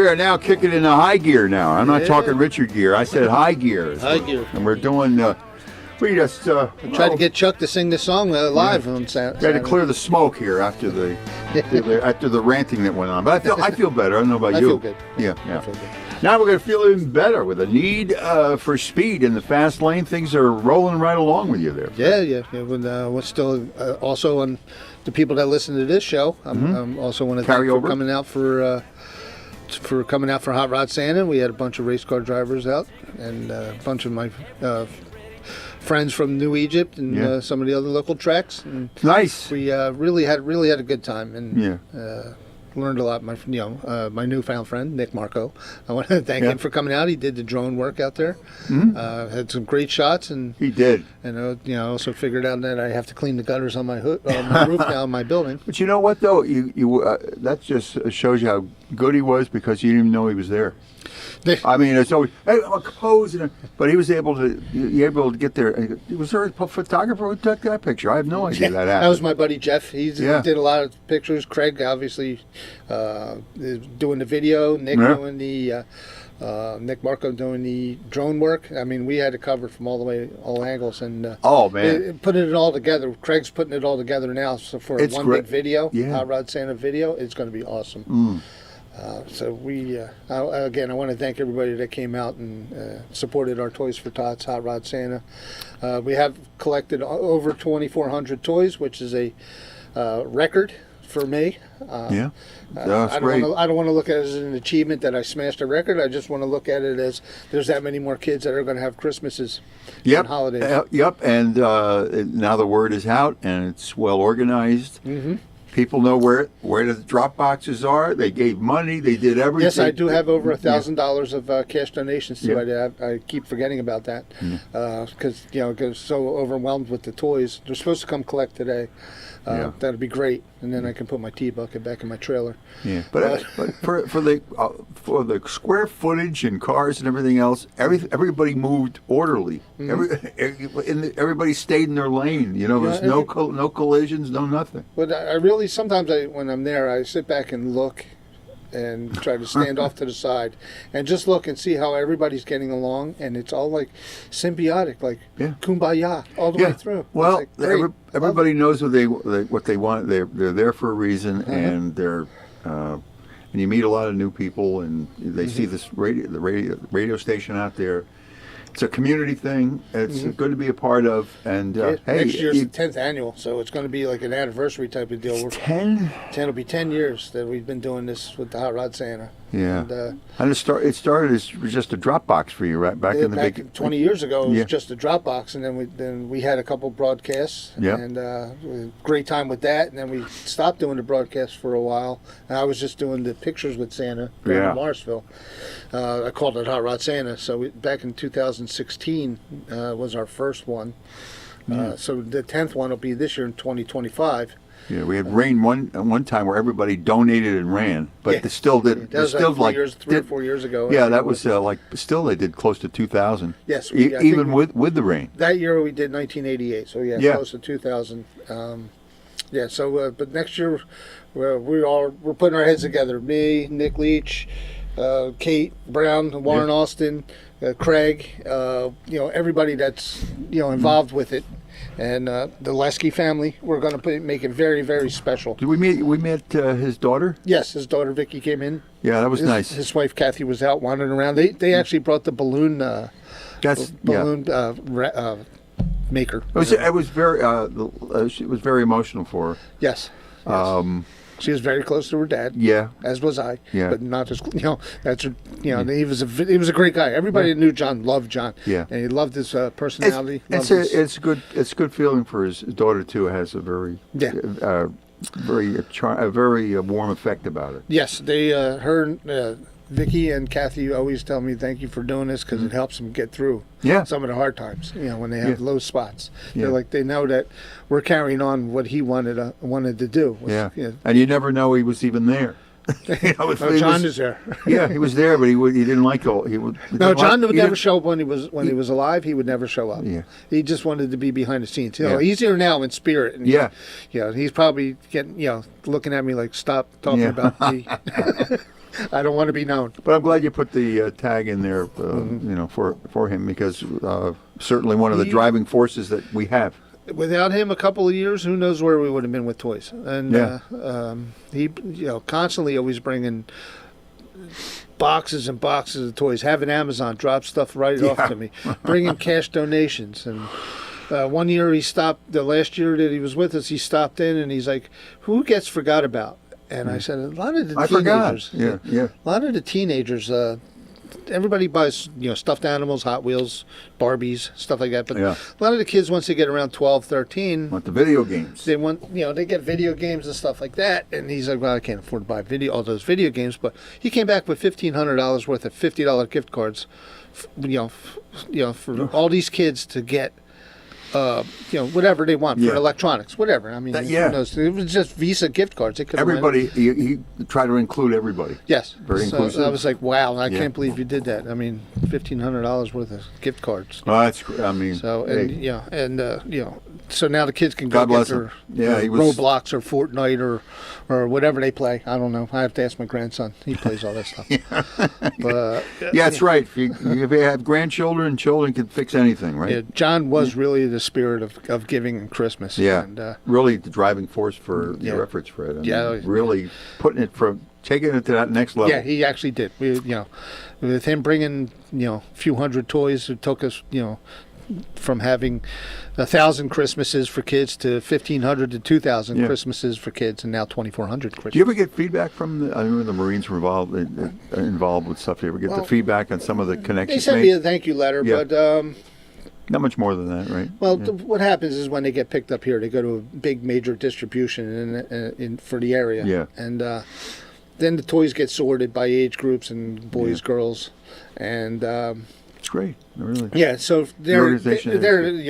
are now kicking into high gear now. I'm not talking Richard gear. I said high gear. High gear. And we're doing. We just tried to get Chuck to sing this song live on Saturday. Got to clear the smoke here after the after the ranting that went on. But I feel better. I don't know about you. I feel good. Yeah. I feel good. Now we're going to feel even better with a need for speed in the fast lane. Things are rolling right along with you there. Yeah. We're still also on the people that listen to this show. I'm also want to thank you for coming out for Hot Rod Santa. We had a bunch of race car drivers out and a bunch of my friends from New Egypt and some of the other local tracks. And nice. We really had a good time and learned a lot. My newfound friend Nick Marco. I want to thank him for coming out. He did the drone work out there. Had some great shots and he did. And also figured out that I have to clean the gutters on my roof now in my building. But you know what though, you that just shows you how good he was because you didn't even know he was there. I mean, it's always, hey, I'm a composer, but he was able to get there. Was there a photographer who took that picture? I have no idea that happened. That was my buddy Jeff. He did a lot of pictures. Craig, obviously, is doing the video. Nick doing the Nick Marco doing the drone work. I mean, we had it covered from all angles, and putting it all together. Craig's putting it all together now, so for one big video, Hot Rod Santa video, it's going to be awesome. So we, again, I want to thank everybody that came out and supported our Toys for Tots Hot Rod Santa. We have collected over 2,400 toys, which is a record for me. That's great. I don't want to look at it as an achievement that I smashed a record. I just want to look at it as there's that many more kids that are going to have Christmases and holidays. And now the word is out, and it's well organized. People know where the drop boxes are. They gave money. They did everything. Yes, I do have over $1,000 of cash donations too. I keep forgetting about that because so overwhelmed with the toys. They're supposed to come collect today. That'd be great, and then I can put my tea bucket back in my trailer. Yeah, but for the square footage and cars and everything else, everybody moved orderly. Everybody stayed in their lane. There's no collisions, no nothing. But I really sometimes when I'm there, I sit back and look and try to stand off to the side and just look and see how everybody's getting along, and it's all like symbiotic, like kumbaya all the way through. Well, everybody knows what they want. They're there for a reason, and they're and you meet a lot of new people, and they see this radio station out there. It's a community thing. It's good to be a part of. And next year's the 10th annual, so it's going to be like an anniversary type of deal. 10? It'll be 10 years that we've been doing this with the Hot Rod Santa. Yeah. And it started as just a drop box for you, right? Back in the big 20 years ago, it was just a drop box, and then we had a couple broadcasts, and great time with that. And then we stopped doing the broadcasts for a while, and I was just doing the pictures with Santa in Morrisville. I called it Hot Rod Santa. So back in 2016 was our first one. So the 10th one will be this year in 2025. Yeah, we had rain one time where everybody donated and ran, but they still did. That was still like 3 or 4 years ago. Yeah, that was still they did close to 2,000. Yes, even with the rain. That year we did 1988, so close to 2,000. So but next year we're putting our heads together. Me, Nick Leach, Kate Brown, Warren Austin, Craig. Everybody that's involved with it. And the Lesky family, we're going to make it very, very special. Did we met his daughter? Yes, his daughter Vicky came in. Yeah, that was nice. His wife Kathy was out wandering around. They actually brought the balloon maker. It was very emotional for her. Yes. She was very close to her dad. Yeah, as was I. Yeah, but not as that's her. He was a great guy. Everybody that knew John loved John. Yeah, and he loved his personality. It's a good feeling for his daughter too. Has a very very warm effect about it. Yes, Vicky and Kathy always tell me thank you for doing this because it helps them get through some of the hard times. When they have low spots, they know that we're carrying on what he wanted to do. And you never know he was even there. John is there. Yeah, he was there, but he didn't like all. John would never show up when he was alive. He would never show up. Yeah, he just wanted to be behind the scenes. He's here now in spirit. And he's probably getting looking at me like stop talking about me. I don't want to be known. But I'm glad you put the tag in there, for him, because certainly one of the driving forces that we have. Without him, a couple of years, who knows where we would have been with toys? And he, constantly always bringing boxes and boxes of toys. Having Amazon drop stuff right off to me, bringing cash donations. And one year he stopped. The last year that he was with us, he stopped in and he's like, "Who gets forgot about?" And I said, "A lot of the teenagers. Yeah. A lot of the teenagers." Everybody buys, stuffed animals, Hot Wheels, Barbies, stuff like that. But a lot of the kids, once they get around 12, 13, want the video games. They want, they get video games and stuff like that. And he's like, "Well, I can't afford to buy all those video games." But he came back with $1,500 worth of $50 gift cards, for all these kids to get. Whatever they want for electronics, whatever. I mean, who knows? It was just Visa gift cards. Everybody, he tried to include everybody. Yes, very inclusive. I was like, wow, I can't believe you did that. I mean, $1,500 worth of gift cards. Well, that's, so now the kids can go get their Roblox or Fortnite or whatever they play. I don't know. I have to ask my grandson. He plays all that stuff. But that's right. If you have grandchildren, children can fix anything, right? Yeah, John was really the spirit of giving in Christmas. Yeah, and, really the driving force for your efforts, Fred. Really taking it to that next level. Yeah, he actually did. With him bringing a few hundred toys, it took us from having 1,000 Christmases for kids to 1,500 to 2,000 Christmases for kids, and now 2,400 Christmases. Do you ever get feedback from I remember the Marines were involved with stuff. Do you ever get the feedback on some of the connections? They sent me a thank you letter, but not much more than that, right? Well, what happens is when they get picked up here, they go to a big major distribution for the area. Yeah. And then the toys get sorted by age groups and boys, girls, and it's great, really. Yeah, so they're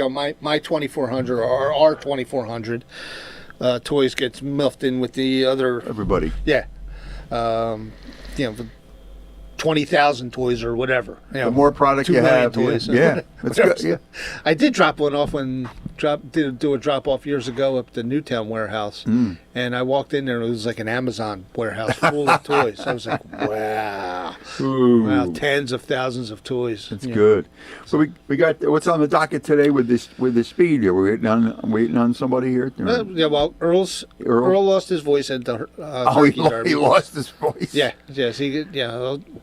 my 2,400 or our 2,400 toys gets muffed in with the other everybody. Yeah. 20,000 toys or whatever. The more product you have, toys. That's good. Yeah. I did drop one off did a drop off years ago up at the Newtown warehouse, and I walked in there and it was like an Amazon warehouse full of toys. I was like, wow. Ooh. Wow, tens of thousands of toys. That's good. So we got what's on the docket today with the speed here. We're waiting on somebody here. Well, Earl lost his voice at the he lost his voice.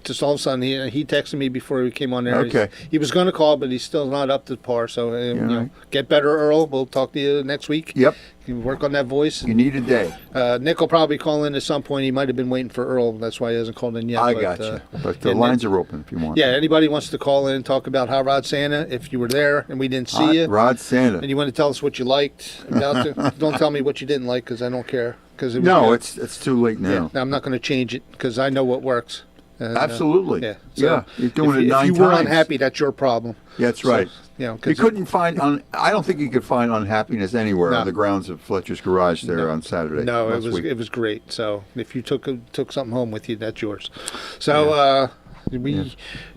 Just all of a sudden he texted me before he came on there. Okay. He was going to call, but he's still not up to par. So get better, Earl. We'll talk to you next week. Yep. You work on that voice. You need a day. Nick will probably call in at some point. He might have been waiting for Earl. That's why he hasn't called in yet. I got you. But the lines are open if you want. Yeah, anybody wants to call in and talk about Hot Rod Santa, if you were there and we didn't see you. Hot Rod Santa. And you want to tell us what you liked about it. Don't tell me what you didn't like, because I don't care. It's too late now. I'm not going to change it because I know what works. Absolutely. So you're doing it 9 times. If you were unhappy, that's your problem. Yeah, that's right. You couldn't find. I don't think you could find unhappiness anywhere on the grounds of Fletcher's Garage there on Saturday. No, it was great. So if you took something home with you, that's yours. So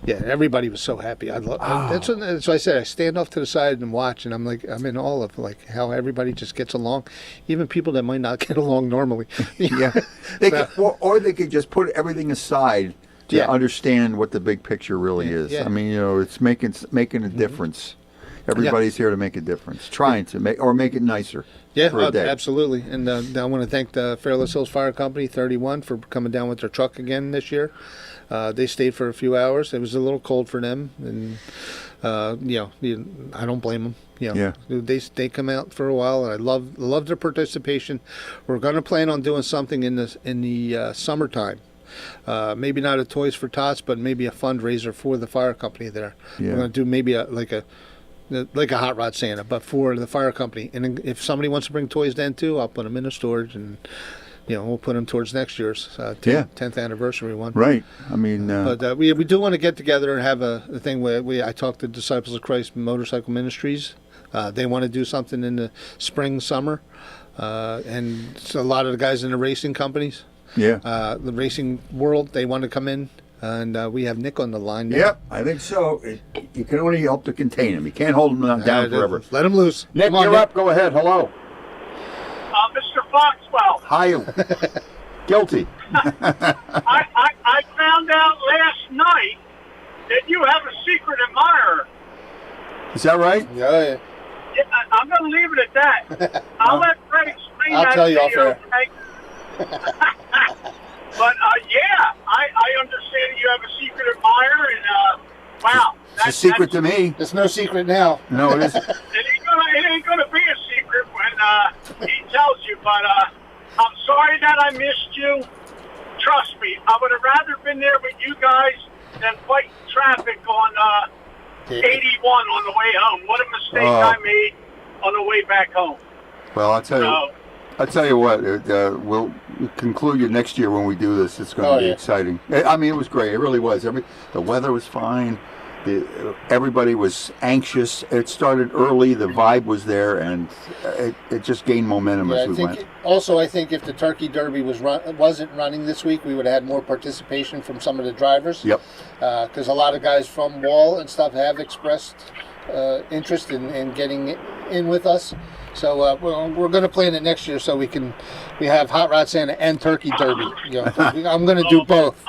everybody was so happy. That's why I said I stand off to the side and watch, and I'm in awe of how everybody just gets along, even people that might not get along normally. They could just put everything aside to understand what the big picture really is. Yeah. I mean, it's making a difference. Everybody's here to make a difference, trying to make it nicer. Yeah, for a day. Absolutely. And I want to thank the Fairless Hills Fire Company 31 for coming down with their truck again this year. They stayed for a few hours. It was a little cold for them, and I don't blame them. They come out for a while, and I love their participation. We're going to plan on doing something in the summertime. Maybe not a Toys for Tots, but maybe a fundraiser for the fire company there. We're going to do maybe like a Hot Rod Santa, but for the fire company. And if somebody wants to bring toys then too, I'll put them in a storage, and we'll put them towards next year's 10th anniversary one. Right. I mean, but we do want to get together and have a thing where I talked to Disciples of Christ Motorcycle Ministries. They want to do something in the spring, summer, and so a lot of the guys in the racing companies. The racing world, they want to come in, and we have Nick on the line now. Yep, I think so. You can only help to contain him. You can't hold him down forever. Let him loose. Nick, you're up. Go ahead. Hello. Mr. Foxwell. Hi. Guilty. I found out last night that you have a secret admirer. Is that right? Yeah. Yeah, I'm going to leave it at that. I'll let Fred explain I'll that tell you to off air. Frank. But, yeah, I understand you have a secret admirer, and, wow. It's a secret to me. There's no secret now. No, it isn't. It ain't gonna be a secret when he tells you, but I'm sorry that I missed you. Trust me, I would have rather been there with you guys than fighting traffic on 81 on the way home. What a mistake I made on the way back home. Well, I'll tell you what. We'll conclude it next year when we do this. It's going to be exciting. I mean, it was great. It really was. The weather was fine. Everybody was anxious. It started early. The vibe was there, and it just gained momentum as we went. Also, I think if the Turkey Derby wasn't running this week, we would have had more participation from some of the drivers. Yep. Because a lot of guys from Wall and stuff have expressed interest in getting in with us. So we're going to plan it next year so we have Hot Rod Santa and Turkey Derby. I'm going to do both.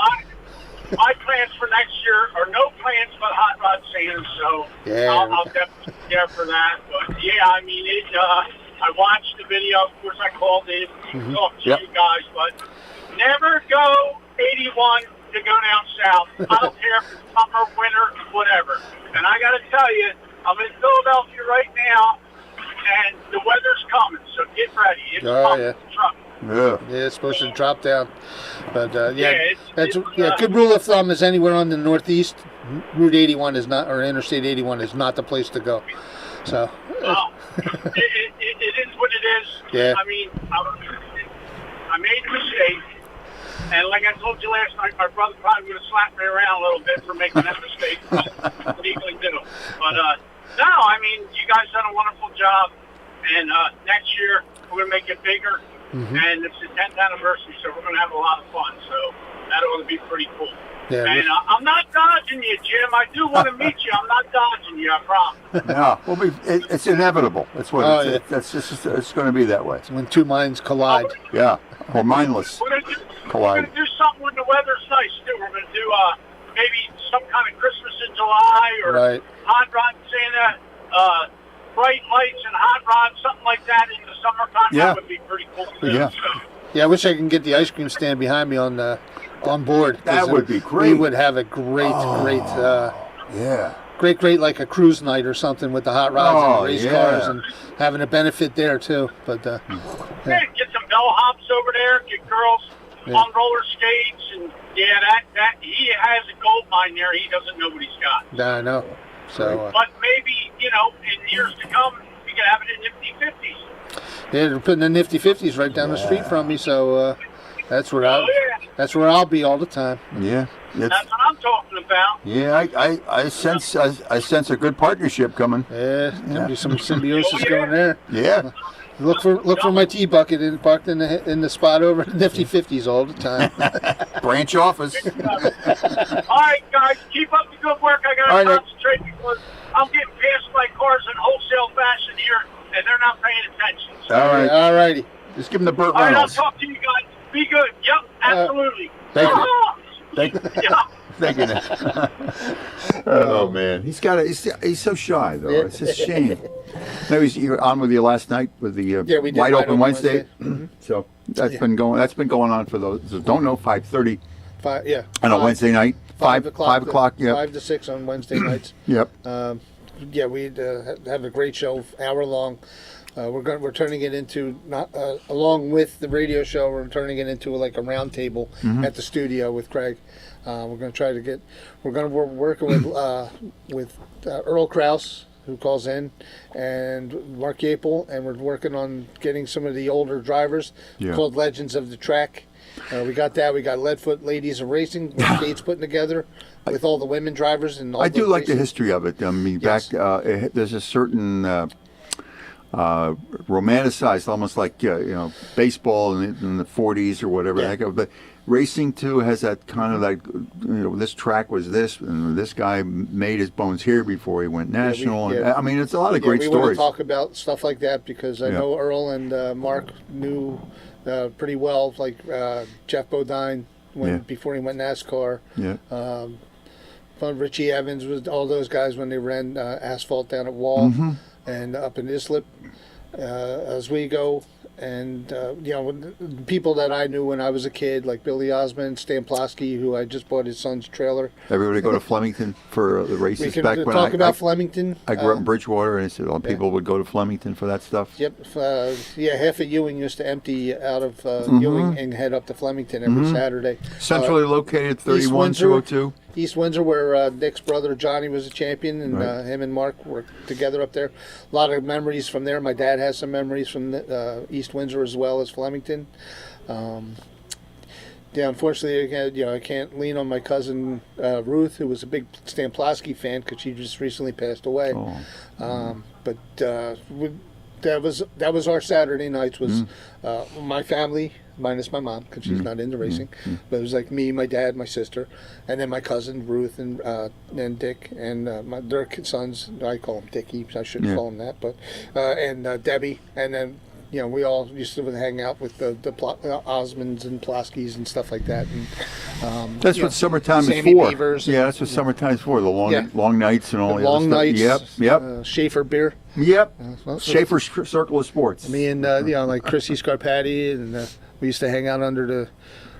My plans for next year are no plans but Hot Rod Santa, so I'll definitely be there for that. But yeah, I mean, I watched the video. Of course, I called in and talked to you guys, but never go 81 to go down south. I don't care if it's summer, winter, whatever. And I got to tell you, I'm in Philadelphia right now, and the weather's coming, so get ready. It's coming. Trust me. Yeah, it's supposed to drop down, but good rule of thumb is anywhere on the Northeast, Route 81 is not, or Interstate 81 is not the place to go. So it is what it is. Yeah. I mean, I made a mistake, and like I told you last night, my brother probably would have slapped me around a little bit for making that mistake. But legally do. But no, I mean, you guys done a wonderful job, and next year we're gonna make it bigger. And it's the 10th anniversary, so we're going to have a lot of fun. So that ought to be pretty cool. Yeah, and I'm not dodging you, Jim. I do want to meet you. I'm not dodging you, I promise. No, it's inevitable. That's what it's going to be that way. It's when two minds collide. Or mindless collide. We're going to do something when the weather's nice, too. We're going to do maybe some kind of Christmas in July or Hot Rod Santa, bright lights and hot rods, something like that in the summertime. That would be pretty cool. Yeah, I wish I can get the ice cream stand behind me on board. That would be great. We would have a great like a cruise night or something with the hot rods and the race cars and having a benefit there too. But get some bellhops over there, get girls on roller skates, and that he has a gold mine there. He doesn't know what he's got. Yeah, I know. So, but maybe, in years to come, we can have it in Nifty 50s. Yeah, they're putting the Nifty 50s right down the street from me, so that's where I'll be all the time. Yeah, that's what I'm talking about. Yeah, I sense a good partnership coming. Yeah, there'll be some symbiosis going there. Yeah. Look for my tea bucket parked in the spot over at Nifty 50s all the time. Branch office. All right, guys, keep up the good work. I got to concentrate because I'm getting passed by cars in wholesale fashion here, and they're not paying attention. So. All righty. Just give them the Burt Reynolds. Reynolds. All right, I'll talk to you guys. Be good. Yep, absolutely. Thank you. Thank you. Thank you, Nick. Oh man, he's so shy though. It's a shame. No, he's on with you last night with the Wide Open Wednesday. So that's been going on for those who don't know. 5:30. On a Wednesday night. 5 o'clock. Yeah. 5 to 6 on Wednesday nights. Yep. We have a great show, hour long. We're turning it into along with the radio show. We're turning it into like a round table at the studio with Craig. We're going to try to get. We're working with Earl Krause, who calls in, and Mark Yapel, and we're working on getting some of the older drivers called Legends of the Track. We got that. We got Leadfoot Ladies of Racing, Gates putting together with all the women drivers and all. I do like the history of it. I mean, back there's a certain romanticized, almost like baseball in the 40s or whatever. Yeah. But racing too has that kind of like this track was this, and this guy made his bones here before he went national. I mean, it's a lot of great stories. We want to talk about stuff like that because I know Earl and Mark knew pretty well, like Jeff Bodine before he went NASCAR. Yeah. Richie Evans was all those guys when they ran asphalt down at Wall and up in Islip, Oswego. And, people that I knew when I was a kid, like Billy Osmond, Stan Plosky, who I just bought his son's trailer. Everybody go to Flemington for the races we can back when talk about Flemington. I grew up in Bridgewater, and I said people would go to Flemington for that stuff. Yep. Half of Ewing used to empty out of Ewing and head up to Flemington every Saturday. Centrally located, 31202. East Windsor, where Nick's brother Johnny was a champion, and him and Mark worked together up there. A lot of memories from there. My dad has some memories from East Windsor as well as Flemington. Unfortunately, I can't lean on my cousin Ruth, who was a big Stan Plosky fan because she just recently passed away. But that was our Saturday nights. Was my family. Minus my mom, because she's not into racing. But it was like me, my dad, my sister, and then my cousin Ruth and Dick and their sons. I call him Dickie. I shouldn't call him that, but and Debbie, and then we all used to hang out with the Osmonds and Ploskys and stuff like that. And that's what summertime is Sammy for. Beavers Yeah, that's what summertime is for. The long nights and all the long other nights. Stuff. Yep. Schaefer beer. Yep. Schaefer Circle of Sports. Me and like Chrissy Scarpati, and we used to hang out under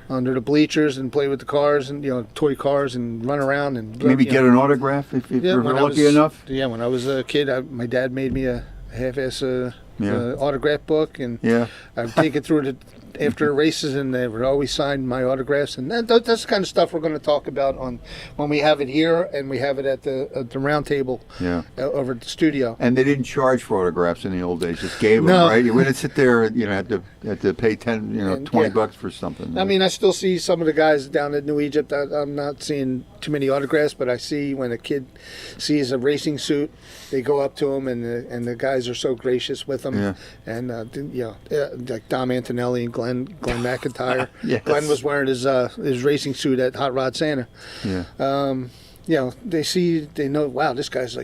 the bleachers and play with the cars and toy cars and run around and maybe get an autograph if you're lucky enough. Yeah, when I was a kid, my dad made me a half-ass autograph book, and I'd take it through after races, and they would always sign my autographs, and that's the kind of stuff we're going to talk about when we have it here and we have it at the round table over at the studio. And they didn't charge for autographs in the old days; just gave them, right? You wouldn't sit there, had to pay $20 for something. I mean, I still see some of the guys down at New Egypt. I'm not seeing too many autographs, but I see when a kid sees a racing suit, they go up to him, and the guys are so gracious with them. And like Dom Antonelli and Glenn McIntyre. Yes. Glenn was wearing his racing suit at Hot Rod Santa. They know, wow, this guy's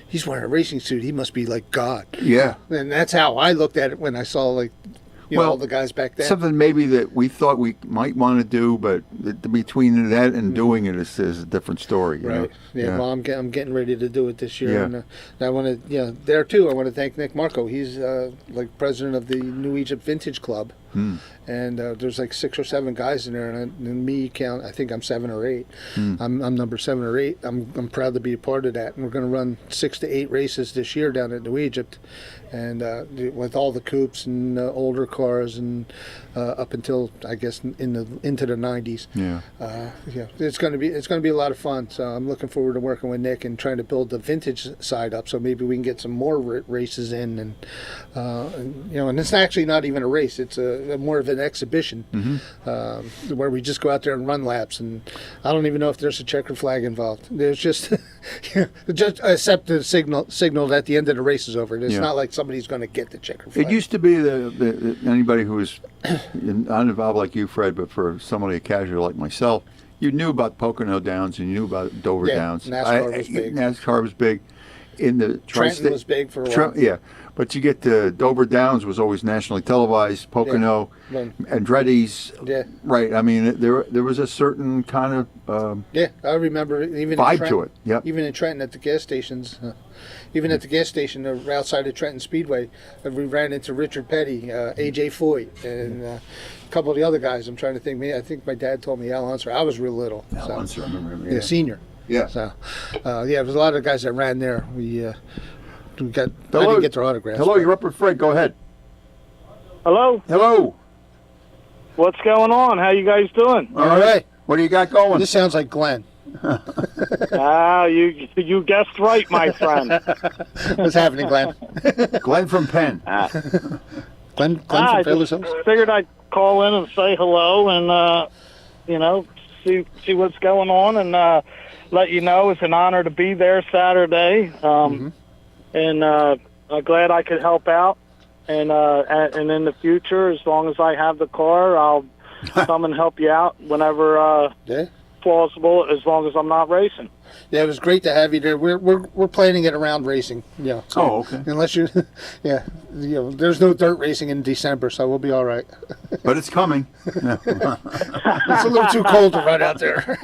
he's wearing a racing suit. He must be like God. Yeah. And that's how I looked at it when I saw all the guys back then. Something maybe that we thought we might want to do, but between that and doing it is a different story. Right. Yeah. Well, I'm getting ready to do it this year, and I want to. There too. I want to thank Nick Marco. He's president of the New Egypt Vintage Club. And there's 6 or 7 guys in there, and me count. I think I'm 7 or 8. I'm number 7 or 8. I'm proud to be a part of that, and we're going to run 6 to 8 races this year down at New Egypt, and with all the coupes and older cars, and up until I guess into the 90s. It's going to be a lot of fun. So I'm looking forward to working with Nick and trying to build the vintage side up, so maybe we can get some more races in, and it's actually not even a race. It's more of an exhibition where we just go out there and run laps, and I don't even know if there's a checkered flag involved. There's just just accept the signal at the end of the race is over. It's not like somebody's going to get the checkered flag. It used to be the anybody who was not involved like you, Fred, but for somebody casual like myself, you knew about Pocono Downs and you knew about Dover Downs. NASCAR was big. NASCAR was big. In the Trenton was big for a while. But you get the Dover Downs was always nationally televised. Pocono, Andretti's, right? I mean, there was a certain kind of I remember even vibe in Trenton, to it. Yeah, even in Trenton at the gas stations, at the gas station outside of Trenton Speedway, we ran into Richard Petty, AJ Foyt, and a couple of the other guys. I'm trying to think. I think my dad told me Al Unser. I was real little. Al Unser, I remember him. Senior. Yeah. So, there was a lot of guys that ran there. We got. I didn't get their autographs. Hello, you're up with Fred. Go ahead. Hello. Hello. What's going on? How you guys doing? All right. What do you got going? This sounds like Glenn. You guessed right, my friend. What's happening, Glenn? Glenn from Penn. Glenn from Taylor's Hills. Figured I'd call in and say hello and see what's going on and let you know it's an honor to be there Saturday. And I'm glad I could help out. And in the future, as long as I have the car, I'll come and help you out whenever plausible as long as I'm not racing. Yeah, it was great to have you there. We're planning it around racing. Yeah. Oh, okay. Unless you, yeah, there's no dirt racing in December, so we'll be all right. But it's coming. It's a little too cold to run out there.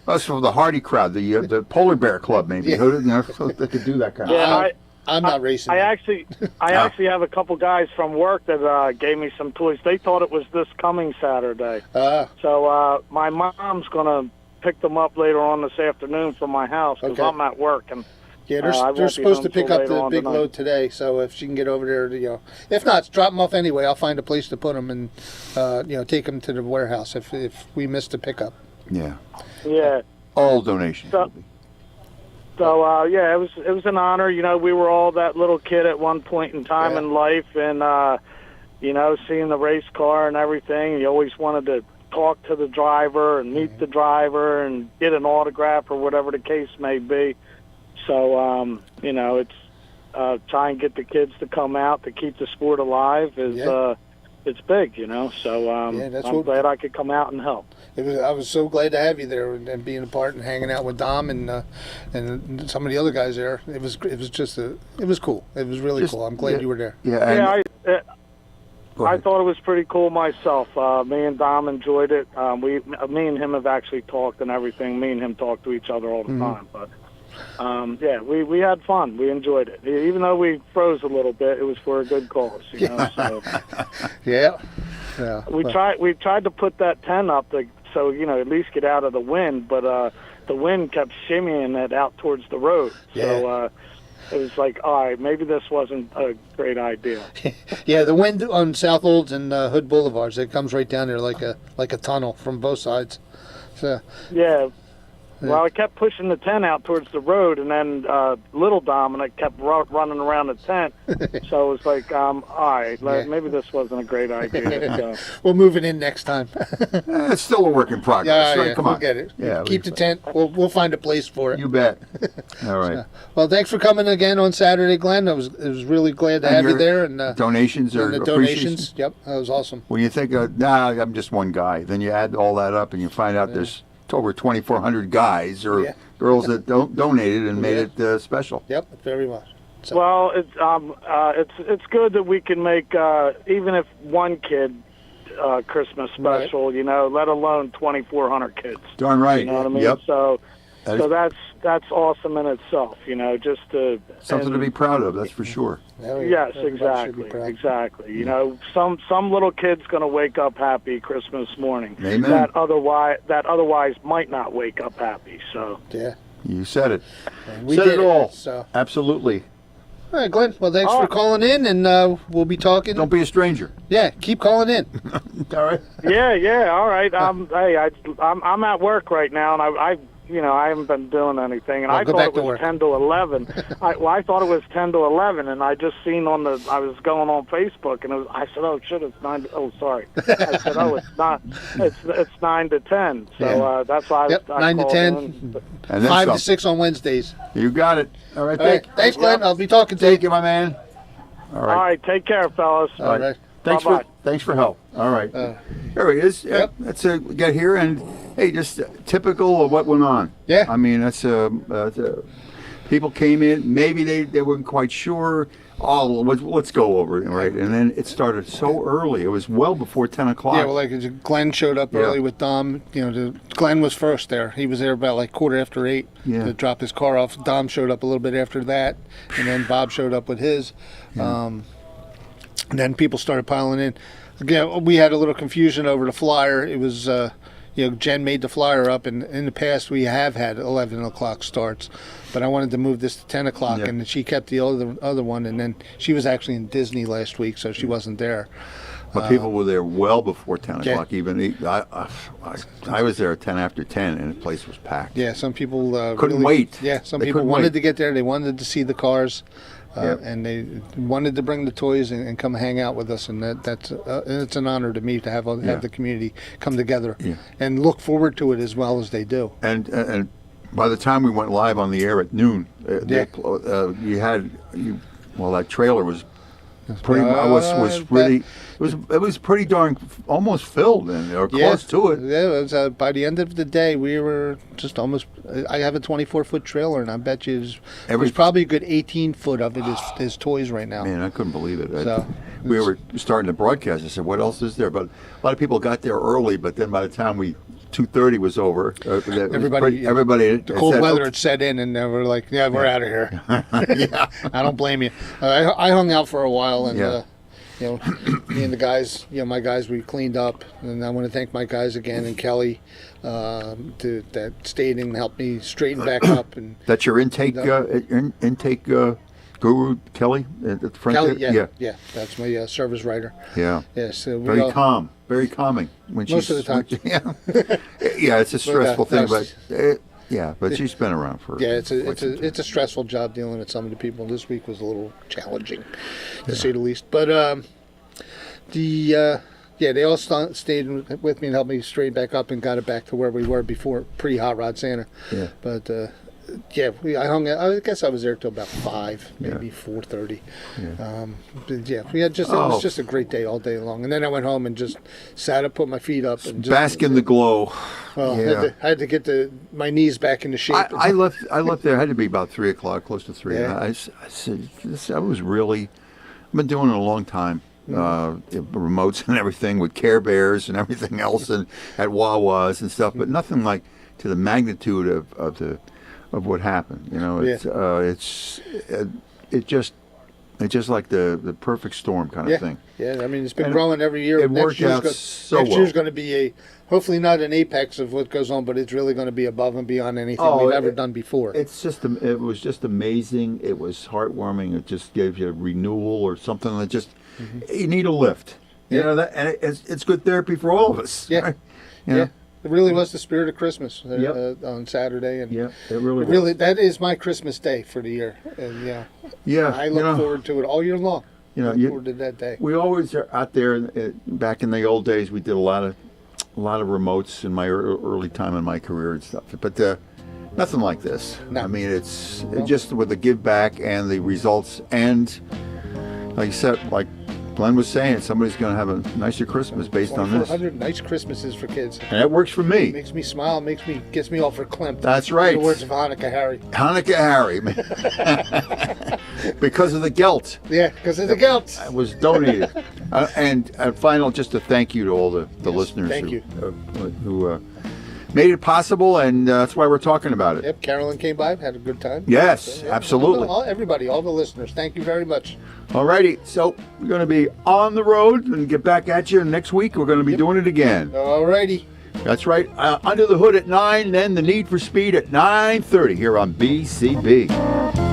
That's for the Hardy crowd, the Polar Bear Club, maybe. Yeah. So they could do that kind Yeah, of. I'm not racing. I actually have a couple guys from work that gave me some toys. They thought it was this coming Saturday. So my mom's gonna pick them up later on this afternoon from my house because Okay. I'm at work. And Yeah, won't they're be supposed home to pick till up later the on big tonight. load today. So if she can get over there, if not, drop them off anyway. I'll find a place to put them and take them to the warehouse if we miss the pickup. Yeah. Yeah. All donations. So- So yeah, it was an honor. We were all that little kid at one point in time in life, and seeing the race car and everything. You always wanted to talk to the driver and meet the driver and get an autograph or whatever the case may be. So it's try and get the kids to come out to keep the sport alive is it's big, So I'm glad I could come out and help. I was so glad to have you there and being a part and hanging out with Dom and some of the other guys there. It was cool. It was really cool. I'm glad you were there. Yeah. I thought it was pretty cool myself. Me and Dom enjoyed it. Me and him have actually talked and everything. Me and him talk to each other all the time. But we had fun. We enjoyed it. Even though we froze a little bit, it was for a good cause. So. Yeah. We tried to put that tent up so at least get out of the wind, but the wind kept shimmying it out towards the road. So it was like, all right, maybe this wasn't a great idea. Yeah, the wind on South Olds and Hood Boulevards, it comes right down there like a tunnel from both sides. So yeah. Well, I kept pushing the tent out towards the road, and then little Dominic kept running around the tent. So it was like, all right, maybe this wasn't a great idea. So. We'll move it in next time. It's still a work in progress. Right? Come we'll on. get it. Yeah, Keep the tent. We'll find a place for it. You bet. All right. Well, thanks for coming again on Saturday, Glenn. I was really glad to have you there. And donations are the donations. Yep, that was awesome. When you think, I'm just one guy, then you add all that up and you find out there's over 2,400 guys or girls that donated and made it special. Yep, very much. So. Well, it's good that we can make even if one kid Christmas special, let alone 2,400 kids. Darn right. You know what I mean? Yep. So that's awesome in itself. Just to something to be proud of. That's for sure. Yes, exactly. Some little kid's going to wake up happy Christmas morning. Amen. That otherwise might not wake up happy. So yeah, you said it. We said did it all. So absolutely. All right, Glenn. Well, thanks for calling in, and we'll be talking. Don't be a stranger. Yeah, keep calling in. All right. Yeah. All right. I'm at work right now, and I haven't been doing anything, and I thought it was 10 to 11. I thought it was 10 to 11, and I just seen I was going on Facebook, and I said, oh shit, it's 9. Oh, sorry. I said, oh, it's not. It's 9 to 10. So that's why I 9 to called 10. in. And 5 to 6 on Wednesdays. You got it. All right. All right. Thanks, Glenn. I'll be talking to you. Thank you, my man. All right. All right. Take care, fellas. All right. Thanks for help. All right. There he is. Yep. Let's get here and hey, just typical of what went on. Yeah. I mean, that's people came in. Maybe they weren't quite sure. Oh, let's go over it, right? And then it started so early. It was well before 10 o'clock. Yeah, well, Glenn showed up early with Dom. Glenn was first there. He was there about like 8:15 to drop his car off. Dom showed up a little bit after that, and then Bob showed up with his. And then people started piling in. Again, we had a little confusion over the flyer. It was, Jen made the flyer up, and in the past we have had 11 o'clock starts. But I wanted to move this to 10 o'clock, and she kept the other one. And then she was actually in Disney last week, so she wasn't there. But people were there well before 10 o'clock. Even I was there at 10 after 10, and the place was packed. Yeah, some people couldn't wait. Yeah, some people wanted to get there. They wanted to see the cars. And they wanted to bring the toys and come hang out with us, and it's an honor to me to have the community come together and look forward to it as well as they do. And by the time we went live on the air at noon, that trailer was It was pretty darn almost filled or close to it. Yeah, it was, by the end of the day, we were just almost. I have a 24-foot trailer, and I bet you there's probably a good 18-foot of it is toys right now. Man, I couldn't believe it. So, we were starting to broadcast. I said, "What else is there?" But a lot of people got there early. But then by the time 2:30 was over, everybody. The cold weather had set in, and they were like, "Yeah, we're out of here." Yeah. I don't blame you. I hung out for a while, and me and the guys, my guys, we cleaned up, and I want to thank my guys again and Kelly, that stayed and helped me straighten back up. And that's your intake guru, Kelly, at the front. Kelly, yeah, that's my service writer. Yeah. Yes. Very calming when most of the time. Yeah, it's a stressful thing, but she's been around for. Yeah, it's a stressful job dealing with some of the people. This week was a little challenging, to say the least. But they all stayed with me and helped me straighten back up and got it back to where we were before pre-Hot Rod Santa. Yeah. But I hung out. I guess I was there till about 5, maybe 4:30. Yeah. We had it was just a great day all day long. And then I went home and just sat up, put my feet up, and just bask in the glow. Well, I had to get my knees back into shape. I left there. It had to be about 3 o'clock, close to 3. Yeah. I said, I've been doing it a long time. Remotes and everything with Care Bears and everything else, and at Wawas and stuff, but nothing like to the magnitude of what happened. It's just like the perfect storm kind of thing. Yeah, I mean, it's been growing every year. It worked out so well. Next year's going to be hopefully not an apex of what goes on, but it's really going to be above and beyond anything we've ever done before. It was just amazing. It was heartwarming. It just gave you a renewal or something that just you need a lift. You know that, and it's good therapy for all of us. Yeah, right? It really was the spirit of Christmas on Saturday, and it really that is my Christmas day for the year, and I look forward to it all year long. Look forward to that day. We always are out there. Back in the old days, we did a lot of remotes in my early time in my career and stuff, but nothing like this. No. I mean, it's just with the give back and the results, and like you said, like Glenn was saying, somebody's going to have a nicer Christmas based on this. 400 nice Christmases for kids. And that works for me. Makes me smile, gets me all verklempt. That's right. In the words of Hanukkah Harry. Hanukkah Harry. Because of the gelt. Yeah, because of the gelt. It was donated. And final, just a thank you to all the listeners who made it possible, and that's why we're talking about it. Yep, Carolyn came by, had a good time. Yes, absolutely. Everybody, all the listeners, thank you very much. All righty, so we're going to be on the road and get back at you next week. We're going to be doing it again. All righty. That's right. Under the Hood at 9, then the Need for Speed at 9:30 here on BCB.